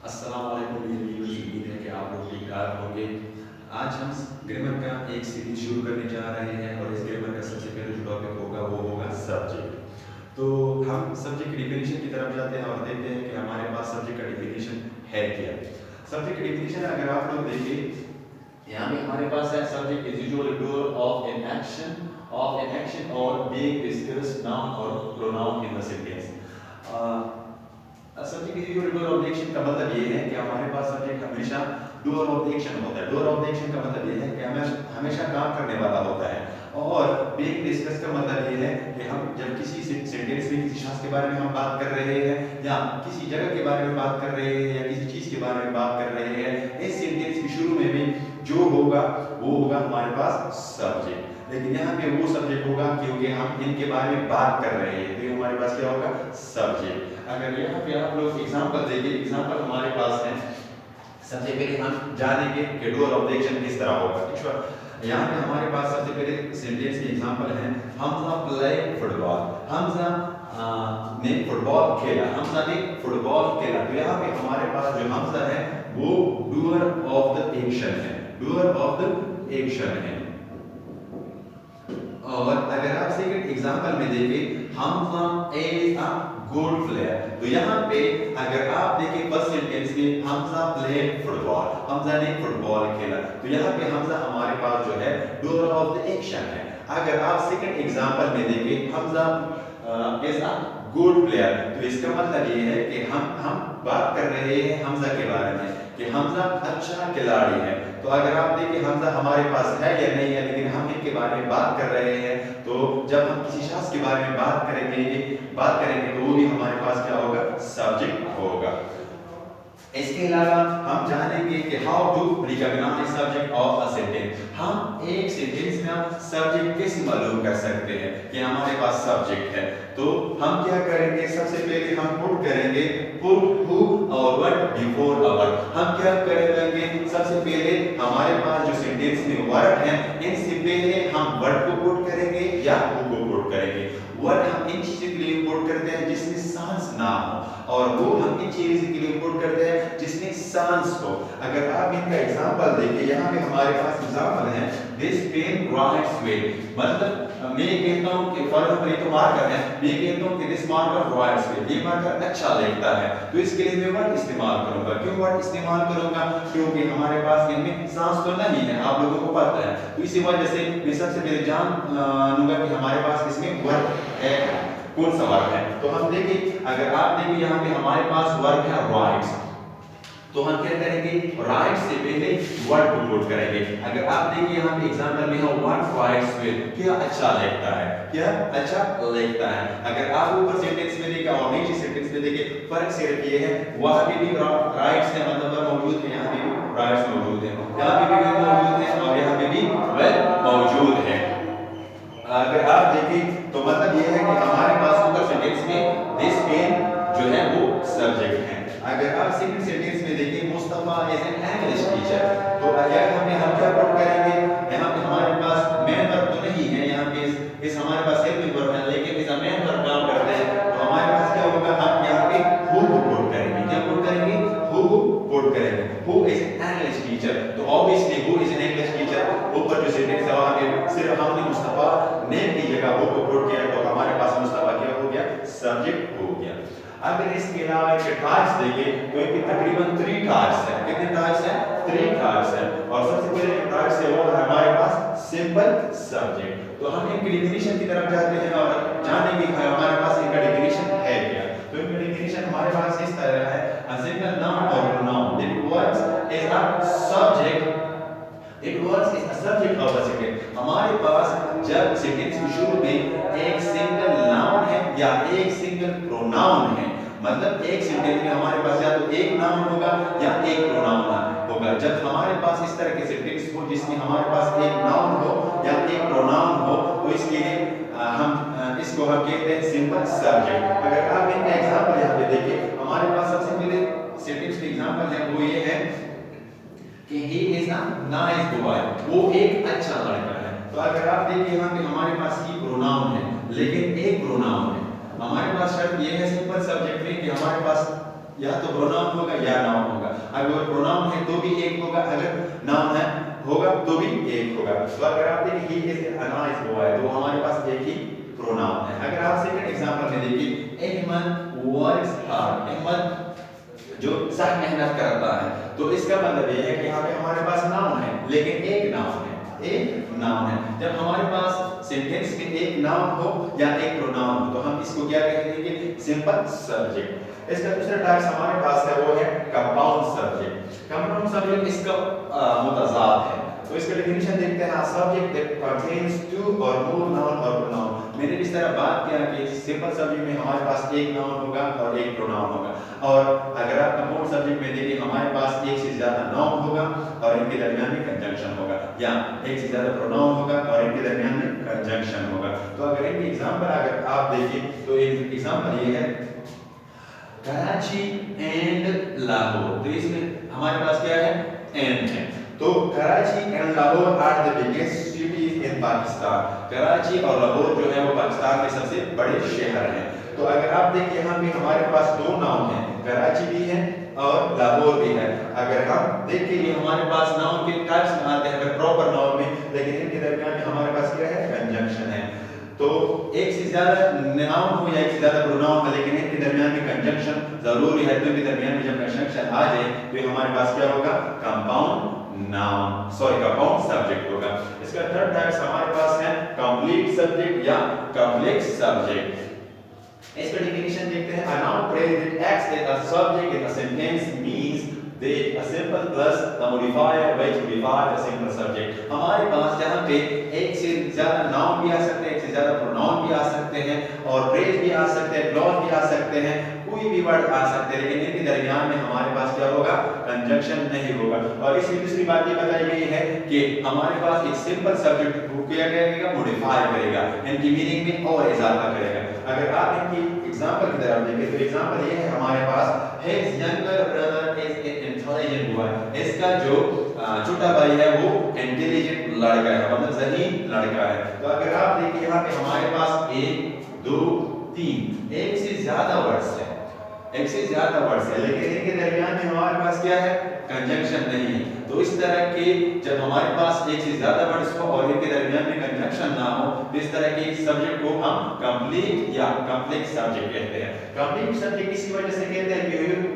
अस्सलाम वालेकुम मेरे व्यूअर्स, उम्मीद है कि आप लोग ठीक ठाक होंगे। आज हम ग्रामर का एक सीरीज शुरू करने जा रहे हैं और इस ग्रामर का सबसे पहले जो टॉपिक होगा वो होगा सब्जेक्ट। तो हम सब्जेक्ट की डिफिनीशन की तरफ जाते हैं और देखते हैं कि हमारे पास सब्जेक्ट का डिफिनीशन है क्या। सब्जेक्ट की डिफिनीशन अगर आप लोग देखिए, यहाँ पे हमारे पास है subject is usually doer of an action और बीइंग डिस्कस्ड नाउन और pronoun in the sentence. Subject is usually doer of action का मतलब ये है कि हमारे पास सब्जेक्ट हमेशा डूअर ऑफ एक्शन होता है। डूअर ऑफ एक्शन का मतलब ये है कि हमेशा काम करने वाला होता है। और बीइंग डिस्कस का मतलब ये है कि हम जब किसी सेंटेंस में किसी शख्स के बारे में हम बात कर रहे हैं या किसी जगह के बारे में बात कर रहे हैं या किसी चीज के बारे में बात कर रहे हैं, इस सेंटेंस के शुरू में भी जो होगा वो होगा हमारे पास सब्जेक्ट। लेकिन यहाँ पे वो सब्जेक्ट होगा क्योंकि हम इनके बारे में बात कर रहे हैं, तो हमारे पास क्या होगा? सब्जेक्ट। अगर यहाँ पे आप लोग एग्जांपल देखिए, एग्जांपल हमारे पास है। सबसे पहले हम जानेंगे कि डूअर ऑफ एक्शन किस तरह होगा। ठीक है, यहाँ पे हमारे पास सबसे पहले सेंटेंस के एग्जांपल है। Hamza play football. हमजा ने फुटबॉल खेला। हमजा ने फुटबॉल खेला। तो यहाँ पे हमारे पास जो हमजा है वो डूअर ऑफ द एक्शन है। डूअर ऑफ द एक्शन है। और अगर आप सेकंड एग्जांपल में देखें, Hamza is a good player. तो यहाँ पे अगर आप देखें फर्स्ट सेंटेंस में हमजा प्लेड फुटबॉल, हमजा ने फुटबॉल खेला, तो यहाँ पे हमजा हमारे पास जो है डूअर ऑफ द एक्शन है। अगर आप सेकंड एग्जांपल में देखें, Hamza is a good player, तो इसका मतलब ये है कि हम बात कर रहे हैं हमजा के बारे में कि हमजा अच्छा खिलाड़ी है। तो अगर आप देखिए हमजा हमारे पास है या नहीं है, लेकिन हम इनके बारे में बात कर रहे हैं, तो जब हम किसी शख्स के बारे में बात करेंगे तो वो भी हमारे पास क्या होगा? सब्जेक्ट होगा। इसके अलावा हम जानेंगे कि how to recognise subject of a sentence. हम एक सेंटेंस में सब्जेक्ट कैसे मालूम कर सकते हैं कि हमारे पास सब्जेक्ट है। तो हम क्या करेंगे? सबसे पहले हम पुट करेंगे पुट हु और व्हाट बिफोर अ वर्ड। हम क्या करेंगे? सबसे पहले हमारे पास जो सेंटेंस में वर्ड है, इनसे पहले हम वर्ड को पुट करेंगे या हु को पुट करेंगे। वर्ड हम इन चीजों के लिए पुट करते हैं जिसमें सांस ना हो, और वो हम इन चीजों के लिए पुट करते हैं जिसमें सांस हो। अगर आप इनका एग्जांपल देखिए, यहाँ पे हमारे पास एग्जांपल है दिस पेन राइट्स वेल। मतलब मैं कहता हूँ कि फॉर एग्जांपल ये तो मार्कर है, मैं कहता हूँ कि दिस मार्कर राइट्स वेल, ये मार्कर अच्छा लिखता है, तो इसके लिए मैं वर्ड इस्तेमाल करूंगा। क्यों वर्ड इस्तेमाल करूंगा? क्योंकि हमारे पास इनमें सांस तो नहीं है, आप लोगों को पता है। तो इसी वजह से मैं सबसे पहले जान लूंगा कि हमारे पास इसमें वर्ड है, कौन सा वर्ग है। तो हम देखिए, अगर आप देखिए यहाँ पे हमारे पास वर्ग है राइट्स, तो हम क्या करेंगे? राइट से पहले वर्ड को पुट करेंगे। अगर आप देखिए यहाँ पे एग्जांपल में है व्हाट राइट्स वेल, क्या अच्छा लिखता है, क्या अच्छा लिखता है। अगर आप ऊपर सेंटेंस में देखिए और नीचे सेंटेंस में देखिए, फर्क सिर्फ ये है वहां पे भी राइट्स है, मतलब वर्ड मौजूद है, यहाँ पे भी राइट्स मौजूद है, यहाँ पे भी मौजूद है और यहाँ पे भी वेल मौजूद है। अगर आप देखें तो मतलब यह है कि हमारे पास ऊपर सेंटेंस में दिस पेन जो है वो सब्जेक्ट है। अगर आप सेकंड सेंटेंस में देखिए, Mustafa is an English teacher, तो अगर हम क्या पुट करेंगे? यहाँ पे हमारे पास मेन वर्ब तो नहीं है, यहाँ पे इस हमारे पास हेल्पिंग वर्ब है, लेकिन इस मेन वर्ब काम करते हैं, तो हमारे पास क्या होगा? हम यहाँ पे हु को पुट करेंगे। क्या पुट करेंगे? हु को पुट करेंगे। Who is an English teacher, तो obviously who is an English teacher, ऊपर जो सेंटेंस है वहां पे सिर्फ हमने मुस्तफा नेम की जगह हु को पुट किया, तो हमारे पास मुस्तफा क्या हो गया? सब्जेक्ट हो गया। अगर इसके अलावा इसके टाइप्स देखें तो इनके तकरीबन 3 टाइप्स हैं। कितने टाइप्स हैं? 3 टाइप्स हैं। और सबसे पहले जो टाइप्स है वो है हमारे पास सिंपल सब्जेक्ट। तो हम इनकी डेफिनेशन की तरफ जाते हैं और जानेंगे कि हमारे पास इनका डेफिनेशन है क्या। तो इनका डेफिनेशन हमारे पास इस तरह है, अ सिंगल नाउन और pronoun it works as a subject, it works as a subject of a sentence. हमारे पास जब सेंटेंस के शुरू में एक सिंगल नाउन है या एक सिंगल प्रोनाउन है, मतलब एक सेंटेंस में हमारे पास या तो एक नाउन होगा या एक प्रोनाउन होगा। जब हमारे पास इस तरह के सेंटेंस हो जिसमें हमारे पास एक नाउन हो या एक प्रोनाउन हो, तो इसके लिए इसको हम कहते हैं सिंपल सब्जेक्ट। अगर आप इनका एग्जांपल यहाँ पे देखिए, हमारे पास सबसे पहले सेंटेंस का एग्जांपल है वो ये है कि he is a nice boy, वो एक अच्छा लड़का है। तो अगर आप देखिए यहाँ पे हमारे पास ही प्रोनाउन है, लेकिन एक प्रोनाउन है। हमारे पास शर्त ये है सिंपल सब्जेक्ट में कि हमारे पास या तो प्रोनाउन होगा या नाउन होगा। अगर प्रोनाउन है तो भी एक होगा, अगर नाउन है होगा तो भी एक होगा। तो अगर आप देखें he is a nice boy, तो हमारे पास एक ही प्रोनाउन है। अगर आप सेकंड एग्जांपल में देखिए, अहमद वर्क्स हार्ड, अहमद जो सख्त मेहनत करता है, तो इसका मतलब ये है कि यहाँ पे हमारे पास नाउन है, लेकिन एक नाउन है, एक नाउन है। जब हमारे पास सेंटेंस में एक नाउन हो या एक प्रोनाउन हो, तो हम इसको क्या कहेंगे? Simple subject. इसका दूसरा टाइप हमारे पास है, वो है कंपाउंड सब्जेक्ट। कंपाउंड सब्जेक्ट इसका मुतजाद है। तो इसका डेफिनेशन देखते हैं, सब्जेक्ट दैट कंटेन्स टू और मोर नाउन और प्रोनाउन। मैंने इस तरह बात किया कि सिंपल सब्जेक्ट में हमारे पास एक नाउन होगा और एक प्रोनाउन होगा, और अगर आप कंपाउंड सब्जेक्ट में देखिए हमारे पास एक से ज्यादा नाउन होगा और इनके दरमियान में कंजंक्शन होगा, या एक से ज्यादा प्रोनाउन होगा और इनके दरमियान में कंजंक्शन होगा। तो अगर इनके एग्जांपल अगर आप देखिए, तो एक एग्जांपल ये है कराची एंड लाहौर। तो इसमें हमारे पास क्या है? एंड है। तो Karachi and Lahore are the biggest cities in Pakistan. Karachi और लाहौर जो है वो पाकिस्तान के सबसे बड़े शहर हैं। तो अगर आप देखिए यहाँ पे हमारे पास दो नाउन हैं, कराची भी है और लाहौर भी है। अगर हम देखिए ये हमारे पास नाउन के टाइप्स में आते हैं, अगर प्रॉपर नाउन में, लेकिन इनके दरमियान में हमारे पास क्या है? कंजंक्शन है। तो एक से ज्यादा नाउन हो या एक से ज्यादा प्रोनाउन हो, लेकिन इनके दरमियान में कंजंक्शन जरूरी है। तो इनके दरमियान में जब कंजंक्शन आ जाए तो ये हमारे पास क्या होगा? Compound noun, sorry compound subject होगा। इसका थर्ड टाइप्स हमारे पास है कंप्लीट सब्जेक्ट या कॉम्प्लेक्स सब्जेक्ट। इसका डेफिनेशन देखते हैं, a noun phrase that acts as a subject in a sentence means that a simple plus a modifier which modifies a simple subject। हमारे पास जहाँ पे एक से ज्यादा नाउन भी आ सकते हैं, एक से ज्यादा प्रोनाउन भी आ सकते हैं, और फ्रेज भी आ सकते हैं, क्लॉज भी आ सकते हैं, कोई भी वर्ड आ सकते हैं, लेकिन इनके दरमियान में हमारे पास क्या होगा? कंजंक्शन नहीं होगा। और इसकी दूसरी बात ये बताई गई है कि हमारे पास एक सिंपल सब्जेक्ट को क्या करेगा? मॉडिफाई करेगा, इनकी मीनिंग में और इजाफा करेगा। अगर आप इनकी एग्जांपल की तरफ देखें, तो एग्जांपल ये है हमारे पास, his younger brother is an intelligent boy. इसका जो छोटा भाई है वो इंटेलिजेंट लड़का है, मतलब ज़हीन लड़का है। तो अगर आप देखिए यहाँ पे हमारे पास 1 2 3 एक से ज्यादा वर्ड्स है, एक से ज्यादा वर्ड्स है, लेकिन इनके दरमियान में हमारे पास क्या है? कंजंक्शन नहीं है। तो इस तरह के जब हमारे पास एक से ज्यादा वर्ड्स हो और इनके दरमियान में कंजंक्शन ना हो, तो इस तरह के सब्जेक्ट को हम कंप्लीट या कॉम्प्लेक्स सब्जेक्ट कहते हैं। कंप्लीट सब्जेक्ट इसी वजह से कहते हैं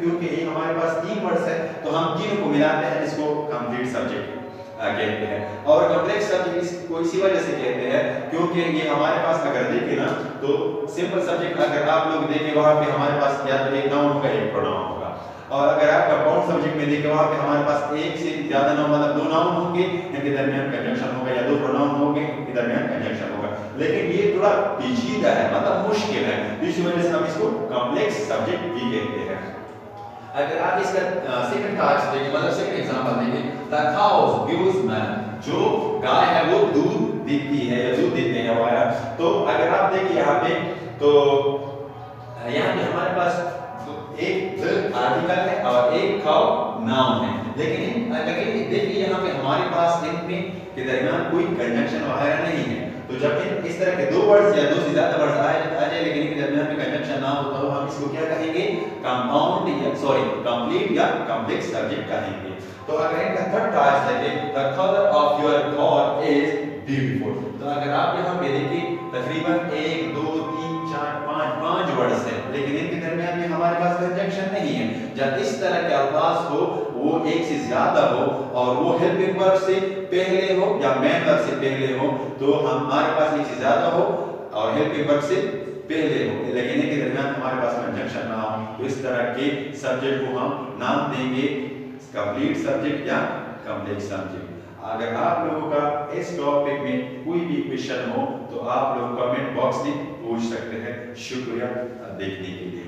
क्योंकि ये हमारे पास 3 वर्ड्स है, तो हम तीनों को मिलाते हैं, इसको कंप्लीट सब्जेक्ट कहते हैं। और कॉम्प्लेक्स सब्जेक्ट इसको इसी वजह से कहते हैं क्योंकि ये हमारे पास अगर देखें ना, तो सिंपल सब्जेक्ट अगर आप लोग देखें वहां पे हमारे पास या तो एक नाउन होगा, एक प्रोनाउन होगा, और अगर आप कंपाउंड सब्जेक्ट में देखें वहां पे हमारे पास एक से ज्यादा नाउन, मतलब 2 नाउन होंगे, इनके दरमियान कंजंक्शन होगा, या 2 प्रोनाउन होंगे, इनके दरमियान कंजंक्शन होगा। लेकिन ये थोड़ा पेचीदा है, मतलब मुश्किल है, इसी वजह से हम इसको कॉम्प्लेक्स सब्जेक्ट भी कहते हैं। अगर आप इसका सेकंड टास्क देखें, मतलब सेकंड एग्जांपल देखें, द काउज गिव्स मिल्क। जो गाय है वो दूध देती है या दूध देते हैं हमारा। तो अगर आप देखिए यहाँ पे, तो यहाँ पे हमारे पास एक आर्टिकल है और एक काउ नाउन है, लेकिन अगर देखिए यहाँ पे हमारे पास इनमें के दरमियान कोई कंजंक्शन वगैरह नहीं है। तो जब इस तरह के 2 वर्ड्स या 2 से ज्यादा वर्ड्स आ जाए लेकिन इनके दरमियान में कंजंक्शन ना हो, तो हम इसको क्या कहेंगे? कंपाउंड या सॉरी कंप्लीट या कॉम्प्लेक्स सब्जेक्ट कहेंगे। तो अगर इनका थर्ड टास्क है, the colour of your car is beautiful. तो अगर आप यहाँ पे देखिए तकरीबन 1 2 3 4 5 वर्ड्स हैं, लेकिन इनके दरमियान में हमारे पास कंजंक्शन नहीं है। जब इस तरह के अल्फाज हो, वो एक से ज्यादा हो और वो हेल्पिंग वर्ब से पहले हो या मेन वर्ब से पहले हो, तो हमारे पास एक से ज्यादा हो और हेल्पिंग वर्ब से पहले हो, लेकिन इनके दरमियान हमारे पास कंजंक्शन ना हो, तो इस तरह के सब्जेक्ट को हम नाम देंगे कंप्लीट सब्जेक्ट या कॉम्प्लेक्स सब्जेक्ट। अगर आप लोगों का इस टॉपिक में कोई भी क्वेश्चन हो तो आप लोग कमेंट बॉक्स में पूछ सकते हैं। शुक्रिया देखने के लिए।